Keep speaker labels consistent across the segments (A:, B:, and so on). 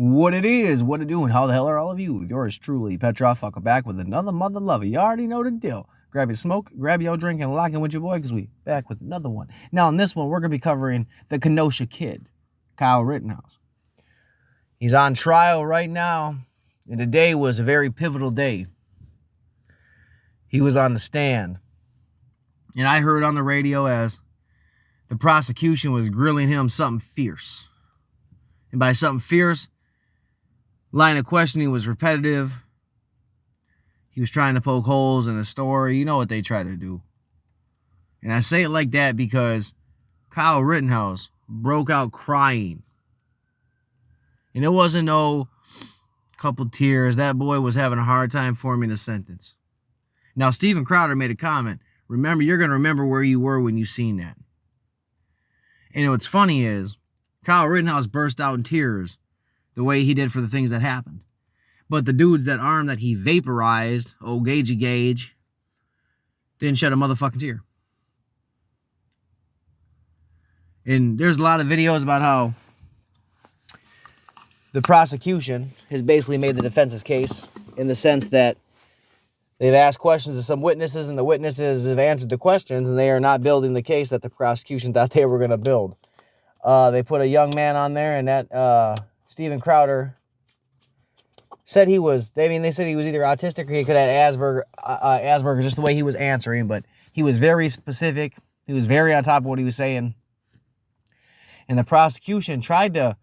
A: What it is, what it doing, how the hell are all of you? Yours truly, Petrov, fucker, back with another mother lover. You already know the deal. Grab your smoke, grab your drink, and lock in with your boy, because we back with another one. Now, in this one, we're going to be covering the Kenosha kid, Kyle Rittenhouse. He's on trial right now, and today was a very pivotal day. He was on the stand, and I heard on the radio as the prosecution was grilling him something fierce. And by something fierce, line of questioning was repetitive. He was trying to poke holes in a story. You know what they try to do. And I say it like that because Kyle Rittenhouse broke out crying. And it wasn't no couple tears. That boy was having a hard time forming a sentence. Now, Steven Crowder made a comment. Remember, you're going to remember where you were when you seen that. And what's funny is, Kyle Rittenhouse burst out in tears the way he did for the things that happened. But the dudes that armed that he vaporized, Gagey Gage, didn't shed a motherfucking tear. And there's a lot of videos about how the prosecution has basically made the defense's case in the sense that they've asked questions of some witnesses and the witnesses have answered the questions and they are not building the case that the prosecution thought they were going to build. They put a young man on there, and that Steven Crowder said he was, they said he was either autistic or he could have Asperger, just the way he was answering, but he was very specific. He was very on top of what he was saying. And the prosecution tried to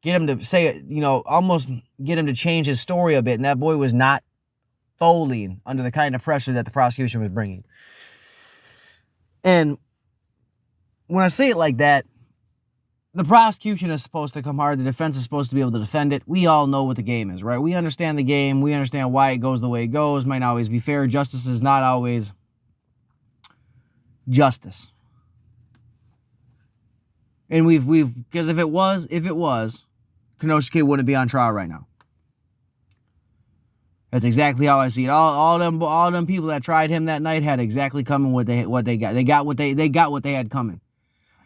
A: get him to say, almost get him to change his story a bit, and that boy was not folding under the kind of pressure that the prosecution was bringing. And when I say it like that, the prosecution is supposed to come hard. The defense is supposed to be able to defend it. We all know what the game is, right? We understand the game. We understand why it goes the way it goes. Might not always be fair. Justice is not always justice. And because if it was, Kenosha kid wouldn't be on trial right now. That's exactly how I see it. All them people that tried him that night had exactly coming what they got. They got what they had coming.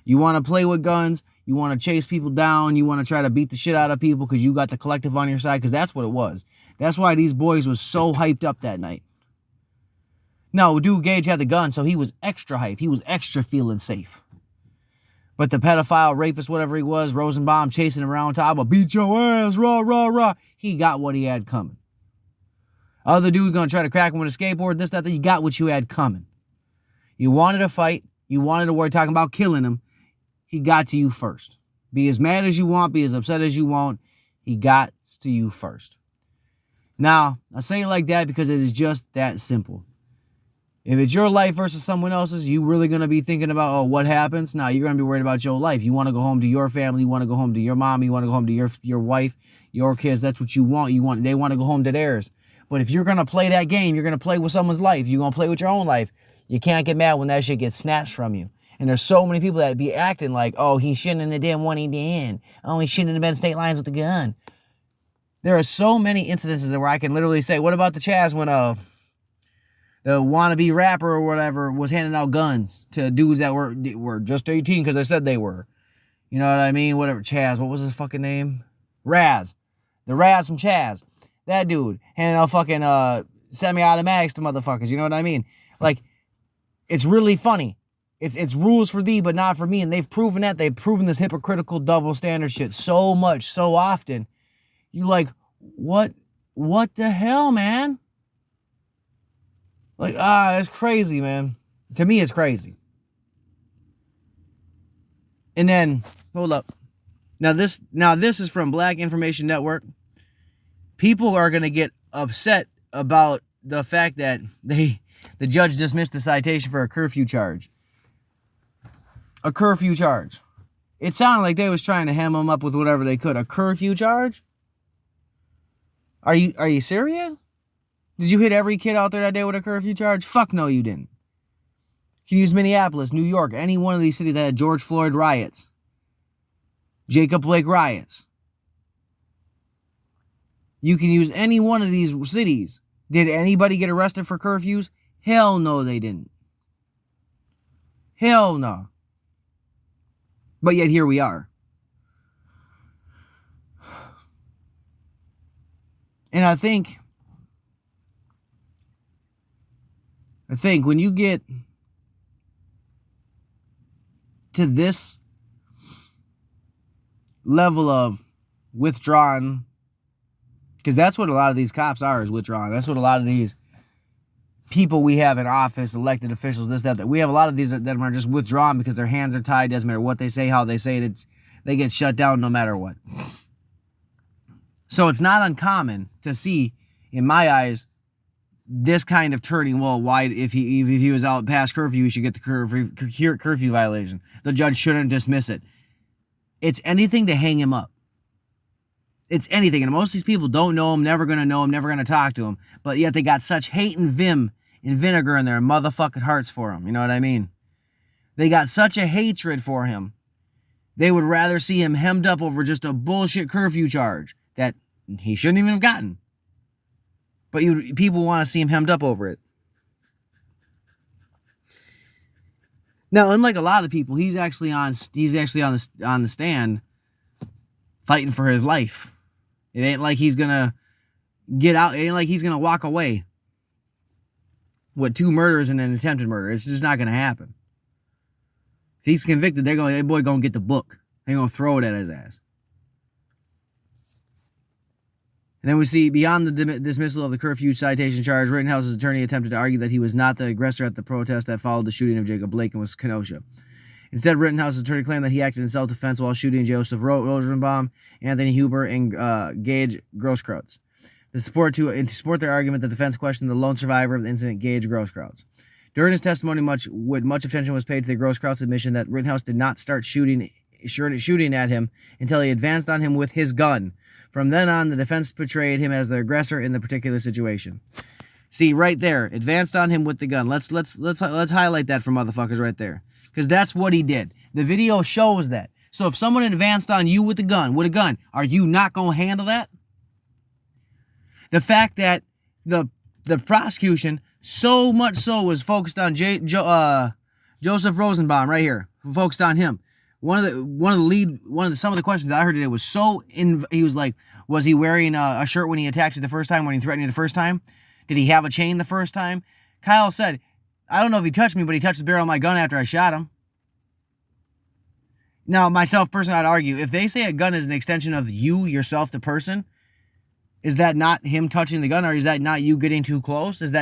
A: You want to play with guns, you want to chase people down, you want to try to beat the shit out of people because you got the collective on your side, because that's what it was. That's why these boys was so hyped up that night. No, dude Gage had the gun, so he was extra hype. He was extra feeling safe. But the pedophile, rapist, whatever he was, Rosenbaum chasing him around, talking about beat your ass, rah, rah, rah. He got what he had coming. Other dude gonna try to crack him with a skateboard, this, that, you got what you had coming. You wanted to fight, you wanted to worry, talking about killing him. He got to you first. Be as mad as you want, be as upset as you want. He got to you first. Now, I say it like that because it is just that simple. If it's your life versus someone else's, you really going to be thinking about, what happens? Now, you're going to be worried about your life. You want to go home to your family. You want to go home to your mom. You want to go home to your wife, your kids. That's what you want. They want to go home to theirs. But if you're going to play that game, you're going to play with someone's life. You're going to play with your own life. You can't get mad when that shit gets snatched from you. And there's so many people that be acting like, he shouldn't have done what he did. He shouldn't have been state lines with the gun. There are so many incidences where I can literally say, what about the Chaz when the wannabe rapper or whatever was handing out guns to dudes that were just 18 because they said they were. You know what I mean? Whatever. Chaz, what was his fucking name? Raz. The Raz from Chaz. That dude handing out fucking semi-automatics to motherfuckers. You know what I mean? Like, it's really funny. It's rules for thee, but not for me. And they've proven that. They've proven this hypocritical double standard shit so much, so often. You like, what the hell, man? Like, it's crazy, man. To me, it's crazy. And then, hold up. Now this is from Black Information Network. People are going to get upset about the fact that the judge dismissed a citation for a curfew charge. A curfew charge. It sounded like they was trying to ham him up with whatever they could. A curfew charge? Are you serious? Did you hit every kid out there that day with a curfew charge? Fuck no, you didn't. You can use Minneapolis, New York, any one of these cities that had George Floyd riots. Jacob Blake riots. You can use any one of these cities. Did anybody get arrested for curfews? Hell no, they didn't. Hell no. But yet here we are. And I think when you get to this level of withdrawn, because that's what a lot of these cops are, is withdrawn. That's what a lot of these people we have in office, elected officials, this, that, we have a lot of these that are just withdrawn because their hands are tied. Doesn't matter what they say, how they say it, they get shut down no matter what. So it's not uncommon to see, in my eyes, this kind of turning. Well, why, if he was out past curfew, he should get the curfew violation. The judge shouldn't dismiss it. It's anything to hang him up. It's anything. And most of these people don't know him, never going to know him, never going to talk to him. But yet they got such hate and vim and vinegar in their motherfucking hearts for him. You know what I mean? They got such a hatred for him. They would rather see him hemmed up over just a bullshit curfew charge that he shouldn't even have gotten. But people want to see him hemmed up over it. Now, unlike a lot of people, he's actually on the stand fighting for his life. It ain't like he's gonna get out. It ain't like he's gonna walk away with 2 murders and an attempted murder. It's just not gonna happen. If he's convicted, that boy gonna get the book. They're gonna throw it at his ass. And then we see, beyond the dismissal of the curfew citation charge, Rittenhouse's attorney attempted to argue that he was not the aggressor at the protest that followed the shooting of Jacob Blake in Kenosha. Instead, Rittenhouse's attorney claimed that he acted in self-defense while shooting Joseph Rosenbaum, Anthony Huber, and Gage Grosskreutz. To support their argument, the defense questioned the lone survivor of the incident, Gage Grosskreutz. During his testimony, much attention was paid to the Grosskreutz admission that Rittenhouse did not start shooting at him until he advanced on him with his gun. From then on, the defense portrayed him as the aggressor in the particular situation. See, right there, advanced on him with the gun. Let's highlight that for motherfuckers right there, because that's what he did. The video shows that. So if someone advanced on you with a gun, are you not gonna handle that? The fact that the prosecution so much so was focused on Joseph Rosenbaum right here, focused on him. Some of the questions I heard today was he was like, was he wearing a shirt when he attacked you the first time, when he threatened you the first time? Did he have a chain the first time? Kyle said, I don't know if he touched me, but he touched the barrel of my gun after I shot him. Now, myself personally, I'd argue, if they say a gun is an extension of you, yourself, the person, is that not him touching the gun, or is that not you getting too close? First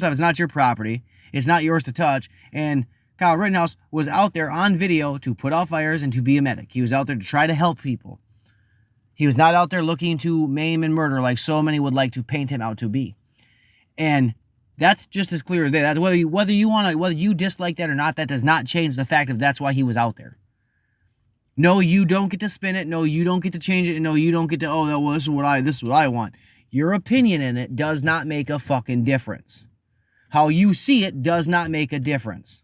A: off, it's not your property. It's not yours to touch. And Kyle Rittenhouse was out there on video to put out fires and to be a medic. He was out there to try to help people. He was not out there looking to maim and murder like so many would like to paint him out to be. And that's just as clear as day. That's whether you dislike that or not, that does not change the fact of that's why he was out there. No, you don't get to spin it. No, you don't get to change it. And no, you don't get to, this is what I want. Your opinion in it does not make a fucking difference. How you see it does not make a difference.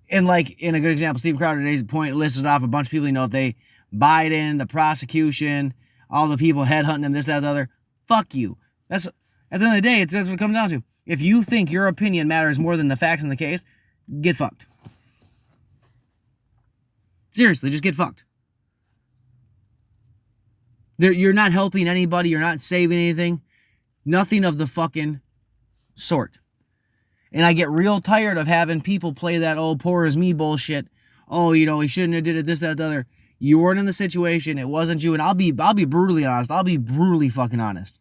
A: And like, in a good example, Steve Crowder today's point listed off a bunch of people, Biden, the prosecution, all the people headhunting him, this, that, the other. Fuck you. That's, at the end of the day, that's what it comes down to. If you think your opinion matters more than the facts in the case, get fucked. Seriously, just get fucked. You're not helping anybody. You're not saving anything. Nothing of the fucking sort. And I get real tired of having people play that, poor is me bullshit. He shouldn't have did it, this, that, the other. You weren't in the situation. It wasn't you. And I'll be brutally honest. I'll be brutally fucking honest.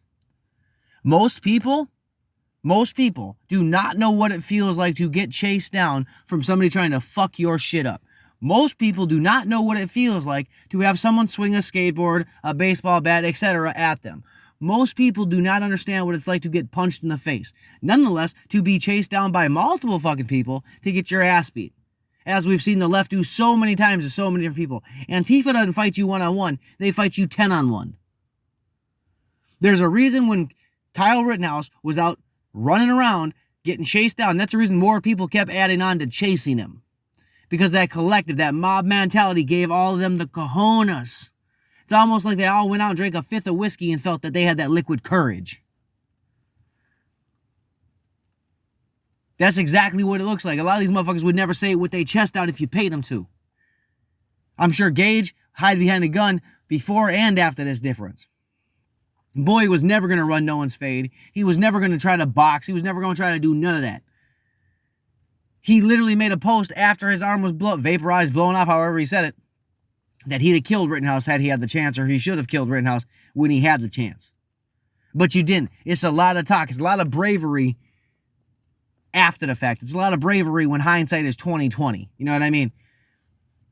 A: Most people do not know what it feels like to get chased down from somebody trying to fuck your shit up. Most people do not know what it feels like to have someone swing a skateboard, a baseball bat, etc. at them. Most people do not understand what it's like to get punched in the face. Nonetheless, to be chased down by multiple fucking people to get your ass beat. As we've seen the left do so many times to so many different people. Antifa doesn't fight you one-on-one. They fight you 10-on-1. There's a reason when Kyle Rittenhouse was out running around getting chased down. That's the reason more people kept adding on to chasing him. Because that collective, that mob mentality gave all of them the cojones. It's almost like they all went out and drank a fifth of whiskey and felt that they had that liquid courage. That's exactly what it looks like. A lot of these motherfuckers would never say it with their chest out if you paid them to. I'm sure Gage hid behind a gun before and after this difference. Boy was never going to run no one's fade. He was never going to try to box. He was never going to try to do none of that. He literally made a post after his arm was vaporized, blown off, however he said it, that he'd have killed Rittenhouse had he had the chance, or he should have killed Rittenhouse when he had the chance. But you didn't. It's a lot of talk. It's a lot of bravery after the fact. It's a lot of bravery when hindsight is 20/20. You know what I mean?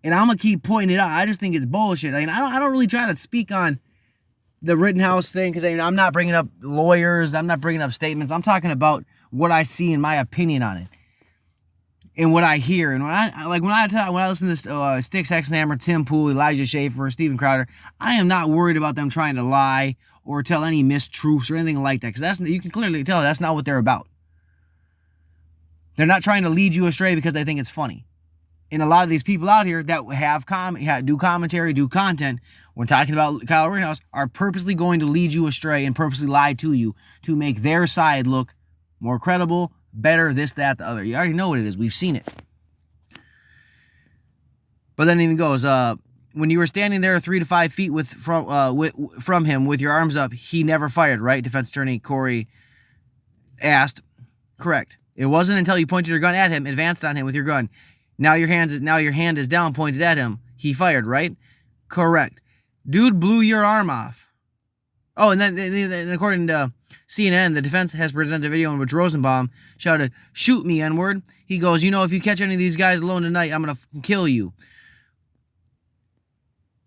A: And I'm gonna keep pointing it out. I just think it's bullshit. I mean, I don't really try to speak on the Rittenhouse thing because I'm not bringing up lawyers. I'm not bringing up statements. I'm talking about what I see and my opinion on it, and what I hear. And when I listen to Styx Hexenhammer, Tim Pool, Elijah Schaefer, Steven Crowder, I am not worried about them trying to lie or tell any mistruths or anything like that, because you can clearly tell that's not what they're about. They're not trying to lead you astray because they think it's funny. And a lot of these people out here that do commentary, do content, when talking about Kyle Rittenhouse, are purposely going to lead you astray and purposely lie to you to make their side look more credible, better, this, that, the other. You already know what it is. We've seen it. But then it even goes, when you were standing there 3 to 5 feet from him with your arms up, he never fired, right? Defense attorney Corey asked. Correct. It wasn't until you pointed your gun at him, advanced on him with your gun. Now your hand is down, pointed at him. He fired, right? Correct. Dude blew your arm off. Oh, and then according to CNN, the defense has presented a video in which Rosenbaum shouted, "Shoot me, N-word." He goes, if you catch any of these guys alone tonight, I'm going to kill you.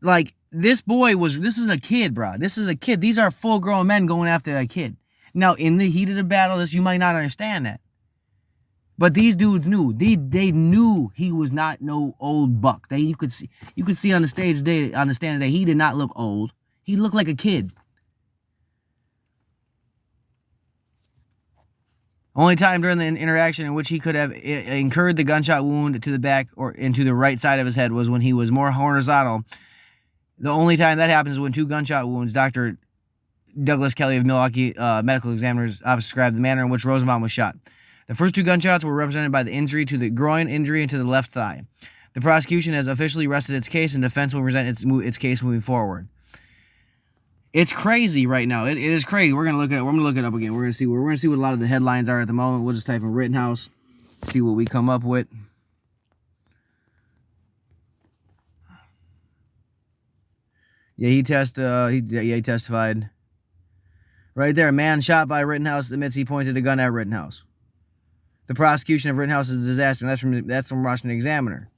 A: Like, this is a kid, bro. This is a kid. These are full-grown men going after a kid. Now, in the heat of the battle, you might not understand that. But these dudes knew. They knew he was not no old buck. You could see on the stage today, on the stand today, he did not look old. He looked like a kid. Only time during the interaction in which he could have incurred the gunshot wound to the back or into the right side of his head was when he was more horizontal. The only time that happens is when 2 gunshot wounds. Dr. Douglas Kelly of Milwaukee Medical Examiner's Office described the manner in which Rosenbaum was shot. The first 2 gunshots were represented by the injury to the groin, injury into the left thigh. The prosecution has officially rested its case, and defense will present its case moving forward. It's crazy right now. It is crazy. We're gonna look it up again. We're gonna see what a lot of the headlines are at the moment. We'll just type in Rittenhouse, see what we come up with. Yeah, he testified. Right there, a man shot by Rittenhouse admits he pointed a gun at Rittenhouse. The prosecution of Rittenhouse is a disaster. And that's from Washington Examiner.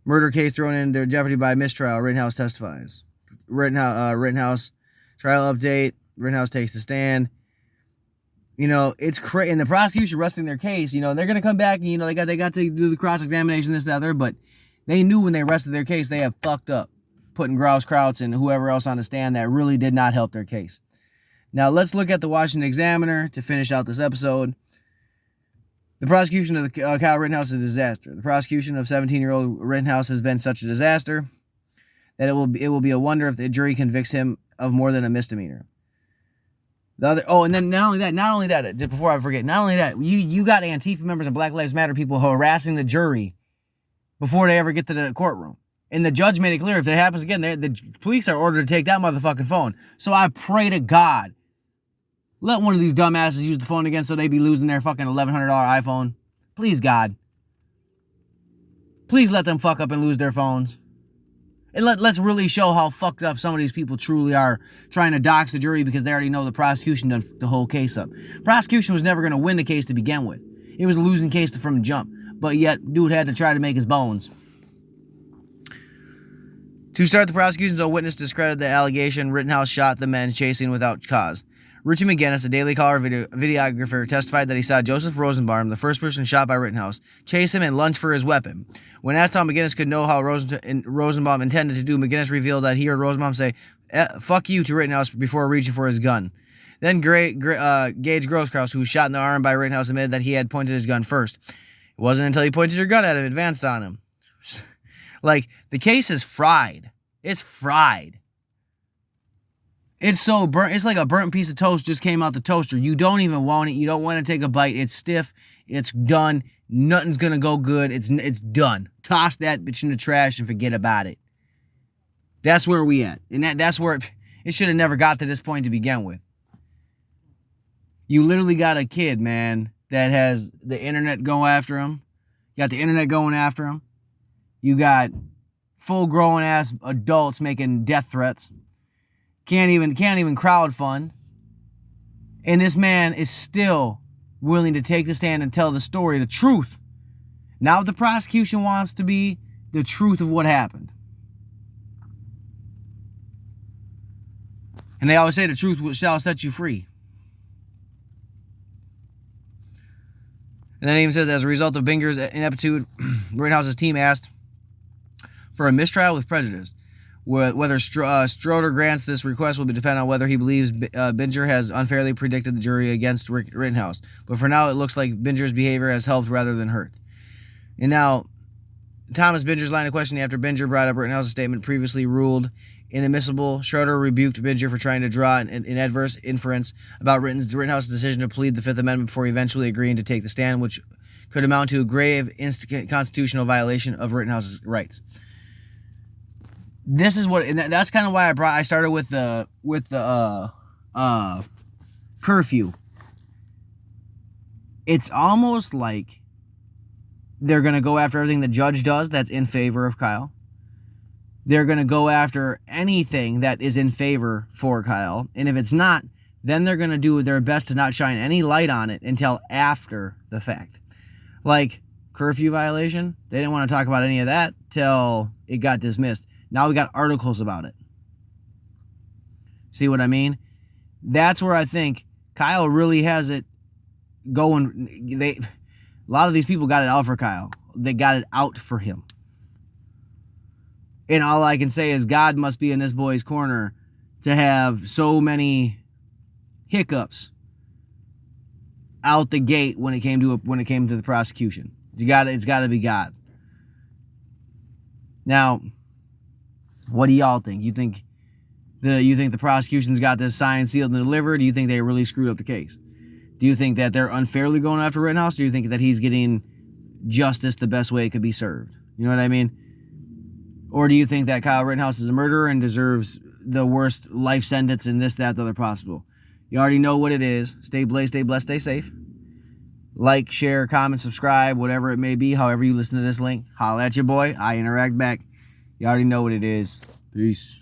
A: Murder case thrown into jeopardy by mistrial. Rittenhouse testifies. Rittenhouse trial update. Rittenhouse takes the stand. It's crazy. And the prosecution resting their case. They're gonna come back. And, they got to do the cross examination, this, that, other. But they knew when they rested their case, they have fucked up, putting Grouse Krauts and whoever else on the stand that really did not help their case. Now let's look at the Washington Examiner to finish out this episode. The prosecution of Kyle Rittenhouse is a disaster. The prosecution of 17-year-old Rittenhouse has been such a disaster that it will be a wonder if the jury convicts him of more than a misdemeanor. And then not only that, before I forget, you got Antifa members and Black Lives Matter people harassing the jury before they ever get to the courtroom. And the judge made it clear if that happens again, the police are ordered to take that motherfucking phone. So I pray to God, let one of these dumbasses use the phone again so they be losing their fucking $1,100 iPhone. Please, God. Please let them fuck up and lose their phones. And let's really show how fucked up some of these people truly are, trying to dox the jury because they already know the prosecution done the whole case up. Prosecution was never going to win the case to begin with. It was a losing case from the jump. But yet, dude had to try to make his bones. To start the prosecution, a witness discredited the allegation Rittenhouse shot the men chasing without cause. Richie McGinnis, a Daily Caller videographer, testified that he saw Joseph Rosenbaum, the first person shot by Rittenhouse, chase him and lunge for his weapon. When asked how McGinnis could know how Rosenbaum intended to do, McGinnis revealed that he heard Rosenbaum say, "Fuck you" to Rittenhouse before reaching for his gun. Then Gage Groskraus, who was shot in the arm by Rittenhouse, admitted that he had pointed his gun first. It wasn't until he pointed your gun at him, advanced on him. The case is fried. It's fried. It's so burnt. It's like a burnt piece of toast just came out the toaster. You don't even want it. You don't want to take a bite. It's stiff. It's done. Nothing's going to go good. It's done. Toss that bitch in the trash and forget about it. That's where we at. And that's where It should have never got to this point to begin with. You literally got a kid, man, that has the internet going after him. You got the internet going after him. You got full-grown ass adults making death threats. Can't even crowdfund. And this man is still willing to take the stand and tell the story, the truth. Not what the prosecution wants to be, the truth of what happened. And they always say the truth shall set you free. And then it even says, as a result of Binger's ineptitude, Rittenhouse's team asked for a mistrial with prejudice. Whether Stroder grants this request will depend on whether he believes Binger has unfairly predicted the jury against Rittenhouse. But for now, it looks like Binger's behavior has helped rather than hurt. And now, Thomas Binger's line of questioning after Binger brought up Rittenhouse's statement previously ruled inadmissible. Schroeder rebuked Binger for trying to draw an adverse inference about Rittenhouse's decision to plead the Fifth Amendment before eventually agreeing to take the stand, which could amount to a grave constitutional violation of Rittenhouse's rights. This is what, and that's kind of why I started with the curfew. It's almost like they're going to go after everything the judge does that's in favor of Kyle. They're going to go after anything that is in favor for Kyle. And if it's not, then they're going to do their best to not shine any light on it until after the fact. Like curfew violation, they didn't want to talk about any of that till it got dismissed. Now we got articles about it. See what I mean? That's where I think Kyle really has it going. A lot of these people got it out for Kyle. They got it out for him. And all I can say is God must be in this boy's corner to have so many hiccups out the gate when it came to the prosecution. It's got to be God. Now, what do y'all think? You think the prosecution's got this signed, sealed, and delivered? Do you think they really screwed up the case? Do you think that they're unfairly going after Rittenhouse? Do you think that he's getting justice the best way it could be served? You know what I mean? Or do you think that Kyle Rittenhouse is a murderer and deserves the worst life sentence and this, that, the other possible? You already know what it is. Stay blessed, stay safe. Like, share, comment, subscribe, whatever it may be, however you listen to this link. Holla at your boy. I interact back. You already know what it is. Peace.